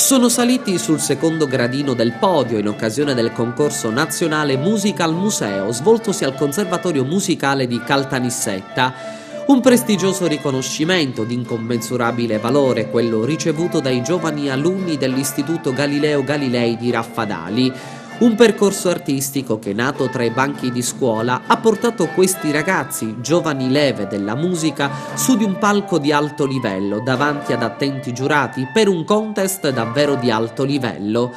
Sono saliti sul secondo gradino del podio in occasione del concorso nazionale Musica al Museo svoltosi al Conservatorio Musicale di Caltanissetta. Un prestigioso riconoscimento di incommensurabile valore, quello ricevuto dai giovani alunni dell'Istituto Galileo Galilei di Raffadali. Un percorso artistico che, nato tra i banchi di scuola, ha portato questi ragazzi, giovani leve della musica, su di un palco di alto livello, davanti ad attenti giurati, per un contest davvero di alto livello.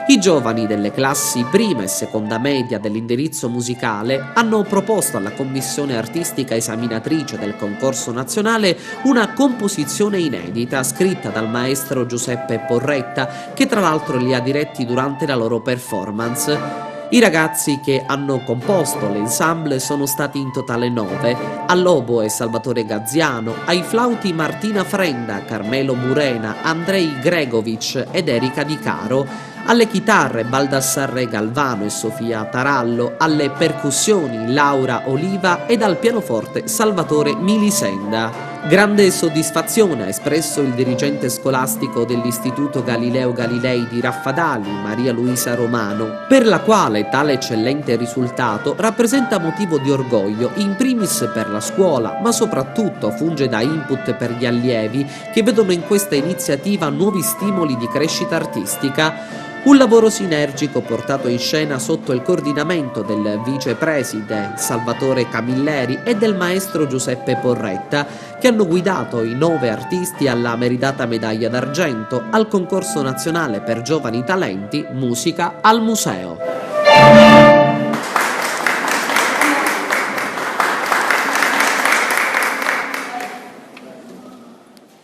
I giovani delle classi prima e seconda media dell'indirizzo musicale hanno proposto alla commissione artistica esaminatrice del concorso nazionale una composizione inedita scritta dal maestro Giuseppe Porretta, che tra l'altro li ha diretti durante la loro performance. I ragazzi che hanno composto l'ensemble sono stati in totale 9, all'oboe Salvatore Gazziano, ai flauti Martina Frenda, Carmelo Murena, Andrei Gregovic ed Erika Di Caro, alle chitarre Baldassarre Galvano e Sofia Tarallo, alle percussioni Laura Oliva ed al pianoforte Salvatore Milisenda. Grande soddisfazione ha espresso il dirigente scolastico dell'Istituto Galileo Galilei di Raffadali, Maria Luisa Romano, per la quale tale eccellente risultato rappresenta motivo di orgoglio in primis per la scuola, ma soprattutto funge da input per gli allievi che vedono in questa iniziativa nuovi stimoli di crescita artistica. Un lavoro sinergico portato in scena sotto il coordinamento del vicepreside Salvatore Camilleri e del maestro Giuseppe Porretta, che hanno guidato i 9 artisti alla meritata medaglia d'argento al concorso nazionale per giovani talenti Musica al Museo.